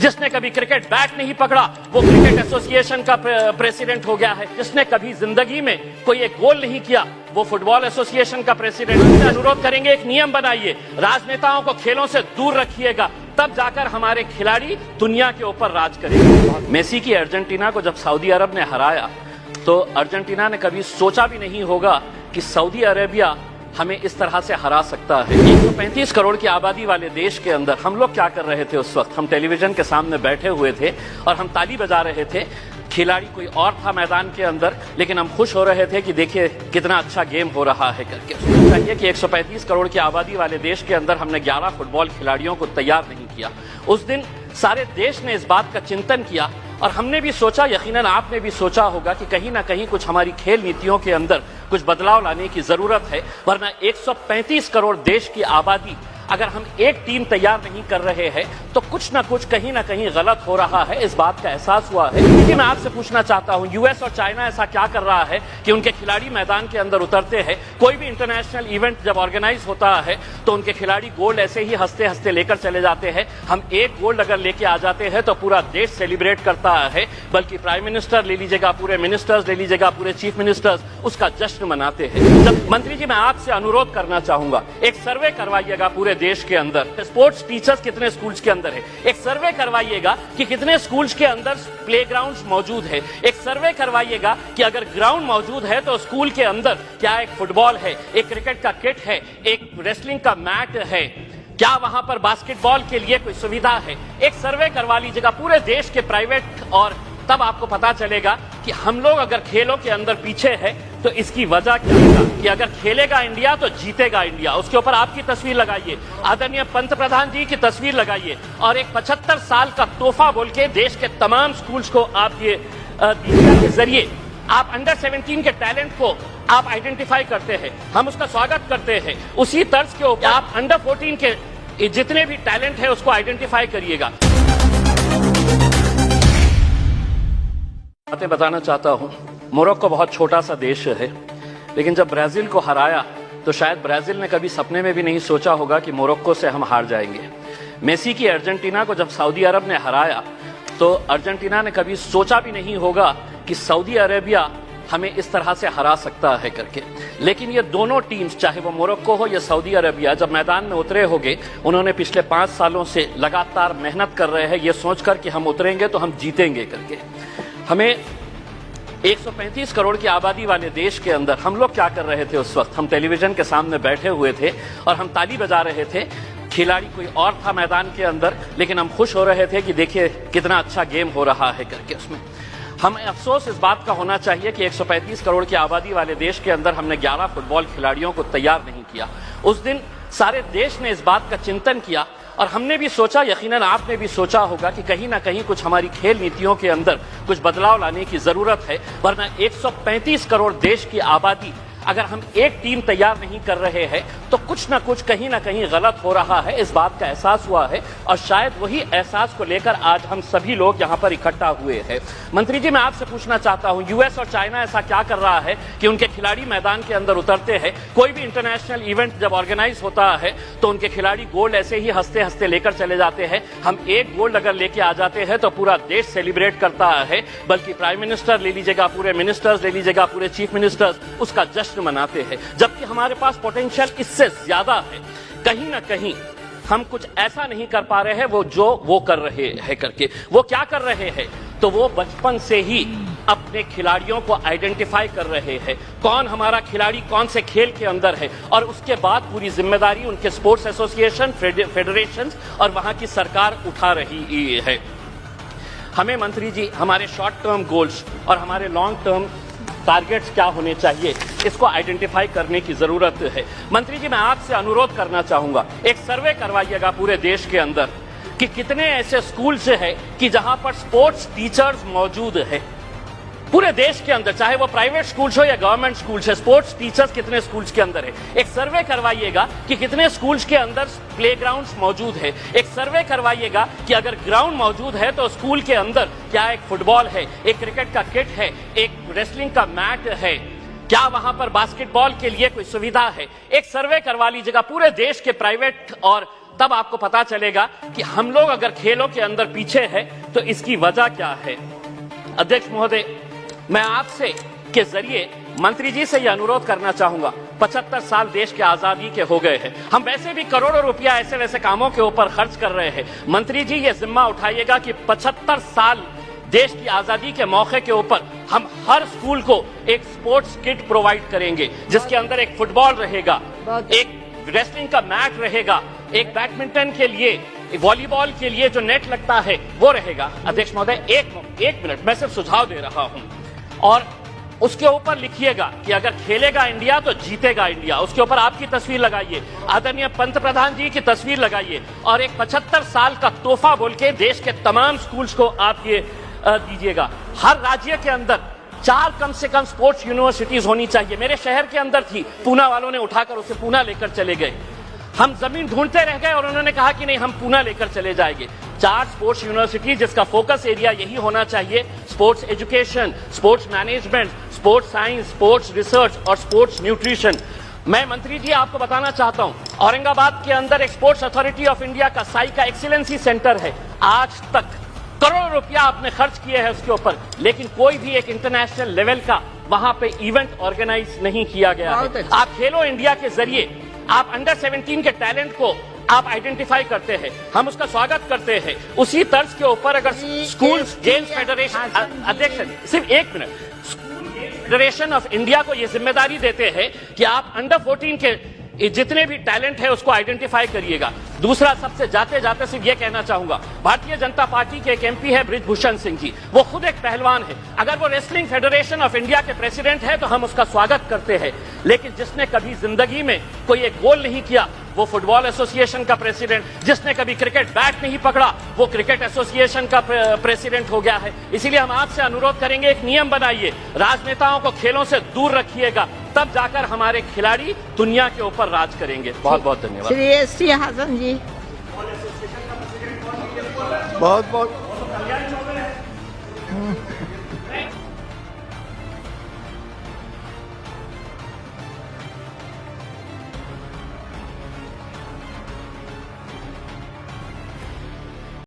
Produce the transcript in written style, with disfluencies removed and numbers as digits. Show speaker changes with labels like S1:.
S1: जिसने कभी cricket bat नहीं पकड़ा वो क्रिकेट एसोसिएशन का प्रेसिडेंट हो गया है। जिसने कभी जिंदगी में कोई एक गोल नहीं किया वो फुटबॉल एसोसिएशन का प्रेसिडेंट। से अनुरोध करेंगे एक नियम बनाइए, राजनेताओं को खेलों से दूर रखिएगा, तब जाकर हमारे खिलाड़ी दुनिया के ऊपर राज करेंगे। मेसी की अर्जेंटीना को जब सऊदी अरब ने हराया तो अर्जेंटीना ने कभी सोचा भी नहीं होगा कि सऊदी अरेबिया हमें इस तरह से हरा सकता है। 135 करोड़ की आबादी वाले देश के अंदर हम लोग क्या कर रहे थे उस वक्त? हम टेलीविजन के सामने बैठे हुए थे और हम ताली बजा रहे थे। खिलाड़ी कोई और था मैदान के अंदर, लेकिन हम खुश हो रहे थे कि देखिए कितना अच्छा गेम हो रहा है करके। चाहिए कि 135 करोड़ की आबादी वाले देश के अंदर हमने 11 फुटबॉल खिलाड़ियों को तैयार नहीं किया। उस दिन सारे देश ने इस बात का चिंतन किया और हमने भी सोचा, यकीनन आपने भी सोचा होगा कि कहीं ना कहीं कुछ हमारी खेल नीतियों के अंदर कुछ बदलाव लाने की जरूरत है, वरना 135 करोड़ देश की आबादी अगर हम एक टीम तैयार नहीं कर रहे हैं तो कुछ ना कुछ कहीं ना कहीं गलत हो रहा है। इस बात का एहसास हुआ है। लेकिन मैं आपसे पूछना चाहता हूं, यूएस और चाइना ऐसा क्या कर रहा है कि उनके खिलाड़ी मैदान के अंदर उतरते हैं, कोई भी इंटरनेशनल इवेंट जब ऑर्गेनाइज होता है तो उनके खिलाड़ी गोल्ड ऐसे ही हंसते हंसते लेकर चले जाते हैं। हम एक गोल्ड अगर लेके आ जाते हैं तो पूरा देश सेलिब्रेट करता है, बल्कि प्राइम मिनिस्टर ले लीजिएगा, पूरे मिनिस्टर्स ले लीजिएगा, पूरे चीफ मिनिस्टर्स उसका जश्न मनाते हैं। जब मंत्री जी मैं आपसे अनुरोध करना चाहूंगा, एक सर्वे करवाइएगा पूरे देश के अंदर, स्पोर्ट्स टीचर्स कितने स्कूल्स के अंदर है। एक सर्वे करवाइएगा कि कितने स्कूल्स के अंदर प्लेग्राउंड्स मौजूद है। एक सर्वे करवाइएगा कि अगर ग्राउंड मौजूद है तो स्कूल के अंदर क्या एक फुटबॉल है, एक क्रिकेट का किट है, एक रेसलिंग का मैट है, क्या वहां पर बास्केटबॉल के लिए कोई सुविधा है। एक सर्वे करवा लीजिएगा पूरे देश के प्राइवेट, और तब आपको पता चलेगा कि हम लोग अगर खेलों के अंदर पीछे है तो इसकी वजह क्या है कि अगर खेलेगा इंडिया तो जीतेगा इंडिया। उसके ऊपर आपकी तस्वीर लगाइए, आदरणीय पंतप्रधान जी की तस्वीर लगाइए और एक 75 साल का तोहफा बोल के देश के तमाम स्कूल्स को आप ये दीजिए के जरिए आप अंडर 17 के टैलेंट को आप आइडेंटिफाई करते हैं, हम उसका स्वागत करते हैं। उसी तर्ज के ऊपर आप अंडर 14 के जितने भी टैलेंट है उसको आइडेंटिफाई करिएगा। बातें बताना चाहता हूं, मोरक्को बहुत छोटा सा देश है, लेकिन जब ब्राजील को हराया तो शायद ब्राजील ने कभी सपने में भी नहीं सोचा होगा कि मोरक्को से हम हार जाएंगे। मेसी की अर्जेंटीना को जब सऊदी अरब ने हराया तो अर्जेंटीना ने कभी सोचा भी नहीं होगा कि सऊदी अरेबिया हमें इस तरह से हरा सकता है करके। लेकिन ये दोनों टीम्स, चाहे वो मोरक्को हो या सऊदी अरेबिया, जब मैदान में उतरे होंगे, उन्होंने पिछले 5 सालों से लगातार मेहनत कर रहे हैं ये सोचकर कि हम उतरेंगे तो हम जीतेंगे करके। हमें 135 करोड़ की आबादी वाले देश के अंदर हम लोग क्या कर रहे थे उस वक्त? हम टेलीविजन के सामने बैठे हुए थे और हम ताली बजा रहे थे। खिलाड़ी कोई और था मैदान के अंदर, लेकिन हम खुश हो रहे थे कि देखिए कितना अच्छा गेम हो रहा है करके। उसमें हमें अफसोस इस बात का होना चाहिए कि 135 करोड़ की आबादी वाले देश के अंदर हमने 11 फुटबॉल खिलाड़ियों को तैयार नहीं किया। उस दिन सारे देश ने इस बात का चिंतन किया और हमने भी सोचा, यकीनन आपने भी सोचा होगा कि कहीं ना कहीं कुछ हमारी खेल नीतियों के अंदर कुछ बदलाव लाने की जरूरत है, वरना 135 करोड़ देश की आबादी अगर हम एक टीम तैयार नहीं कर रहे हैं तो कुछ ना कुछ कहीं ना कहीं गलत हो रहा है। इस बात का एहसास हुआ है और शायद वही एहसास को लेकर आज हम सभी लोग यहाँ पर इकट्ठा हुए हैं। मंत्री जी मैं आपसे पूछना चाहता हूँ, यूएस और चाइना ऐसा क्या कर रहा है कि उनके खिलाड़ी मैदान के अंदर उतरते हैं, कोई भी इंटरनेशनल इवेंट जब ऑर्गेनाइज होता है तो उनके खिलाड़ी गोल्ड ऐसे ही हंसते हंसते लेकर चले जाते हैं। हम एक गोल्ड अगर लेके आ जाते हैं तो पूरा देश सेलिब्रेट करता है, बल्कि प्राइम मिनिस्टर ले लीजिएगा, पूरे मिनिस्टर्स ले लीजिएगा, पूरे चीफ मिनिस्टर्स उसका जश्न मनाते हैं। जबकि हमारे पास पोटेंशियल इससे ज्यादा है। कहीं ना कहीं हम कुछ ऐसा नहीं कर पा रहे हैं वो कर रहे हैं करके। वो क्या कर रहे हैं? तो वो बचपन से ही अपने खिलाड़ियों को आइडेंटिफाई कर रहे हैं, कौन हमारा खिलाड़ी कौन से खेल के अंदर है, और उसके बाद पूरी जिम्मेदारी उनके स्पोर्ट्स एसोसिएशन, फेडरेशन और वहां की सरकार उठा रही है। हमें मंत्री जी हमारे शॉर्ट टर्म गोल्स और हमारे लॉन्ग टर्म टारगेट्स क्या होने चाहिए इसको आइडेंटिफाई करने की जरूरत है। मंत्री जी मैं आपसे अनुरोध करना चाहूंगा, एक सर्वे करवाइएगा पूरे देश के अंदर कि कितने ऐसे स्कूल्स हैं कि जहां पर स्पोर्ट्स टीचर्स मौजूद है। पूरे देश के अंदर, चाहे वो प्राइवेट स्कूल्स हो या गवर्नमेंट स्कूल्स है, स्पोर्ट्स टीचर्स कितने स्कूल्स के अंदर है। एक सर्वे करवाइएगा कि कितने स्कूल्स के अंदर प्लेग्राउंड्स मौजूद है। एक सर्वे करवाइएगा कि अगर ग्राउंड मौजूद है तो स्कूल के अंदर क्या एक फुटबॉल है, एक क्रिकेट का किट है, एक रेसलिंग का मैट है, क्या वहां पर बास्केटबॉल के लिए कोई सुविधा है। एक सर्वे करवा लीजिएगा पूरे देश के प्राइवेट और तब आपको पता चलेगा कि हम लोग अगर खेलों के अंदर पीछे है तो इसकी वजह क्या है। अध्यक्ष महोदय, मैं आपसे के जरिए मंत्री जी से यह अनुरोध करना चाहूंगा, 75 साल देश के आजादी के हो गए हैं, हम वैसे भी करोड़ों रुपया ऐसे वैसे कामों के ऊपर खर्च कर रहे हैं। मंत्री जी ये जिम्मा उठाइएगा कि 75 साल देश की आजादी के मौके के ऊपर हम हर स्कूल को एक स्पोर्ट्स किट प्रोवाइड करेंगे, जिसके अंदर एक फुटबॉल रहेगा, एक रेसलिंग का मैट रहेगा, एक बैडमिंटन के लिए, वॉलीबॉल के लिए जो नेट लगता है वो रहेगा। अध्यक्ष महोदय, एक मिनट, मैं सिर्फ सुझाव दे रहा हूं, और उसके ऊपर लिखिएगा कि अगर खेलेगा इंडिया तो जीतेगा इंडिया। उसके ऊपर आपकी तस्वीर लगाइए, आदरणीय पंत प्रधान जी की तस्वीर लगाइए, और एक 75 साल का तोहफा बोल के देश के तमाम स्कूल्स को आप ये दीजिएगा। हर राज्य के अंदर 4 कम से कम स्पोर्ट्स यूनिवर्सिटीज होनी चाहिए। मेरे शहर के अंदर थी, पूना वालों ने उठाकर उसे पूना लेकर चले गए। हम जमीन ढूंढते रह गए और उन्होंने कहा कि नहीं, हम पूना लेकर चले जाएंगे। 4 स्पोर्ट्स यूनिवर्सिटी, जिसका फोकस एरिया यही होना चाहिए, sports education, sports management, sports science, sports research और स्पोर्ट्स न्यूट्रिशन। मैं मंत्री जी आपको बताना चाहता हूं, औरंगाबाद के अंदर एक स्पोर्ट्स अथॉरिटी ऑफ इंडिया का साई का एक्सीलेंसी सेंटर है। आज तक करोड़ों रुपया आपने खर्च किए हैं उसके ऊपर, लेकिन कोई भी एक इंटरनेशनल लेवल का वहां पे इवेंट ऑर्गेनाइज नहीं किया गया है। आप खेलो इंडिया के जरिए आप अंडर 17 के टैलेंट को आप आइडेंटिफाई करते हैं, हम उसका स्वागत करते हैं। उसी तर्ज के ऊपर अगर स्कूल गेम्स फेडरेशन, अध्यक्ष सिर्फ एक मिनट, फेडरेशन ऑफ इंडिया को यह जिम्मेदारी देते हैं कि आप अंडर 14 के जितने भी टैलेंट है उसको आइडेंटिफाई करिएगा। दूसरा, सबसे जाते जाते सिर्फ ये कहना चाहूंगा, भारतीय जनता पार्टी के एक एमपी है बृजभूषण सिंह जी, वो खुद एक पहलवान है। अगर वो रेसलिंग फेडरेशन ऑफ इंडिया के प्रेसिडेंट है तो हम उसका स्वागत करते हैं, लेकिन जिसने कभी जिंदगी में कोई एक गोल नहीं किया वो फुटबॉल एसोसिएशन का प्रेसिडेंट, जिसने कभी क्रिकेट बैट नहीं पकड़ा वो क्रिकेट एसोसिएशन का प्रेसिडेंट हो गया है। इसीलिए हम आपसे अनुरोध करेंगे, एक नियम बनाइए, राजनेताओं को खेलों से दूर रखिएगा, तब जाकर हमारे खिलाड़ी दुनिया के ऊपर राज करेंगे। बहुत बहुत धन्यवाद।
S2: श्री एस.टी. हासन जी,
S3: बहुत बहुत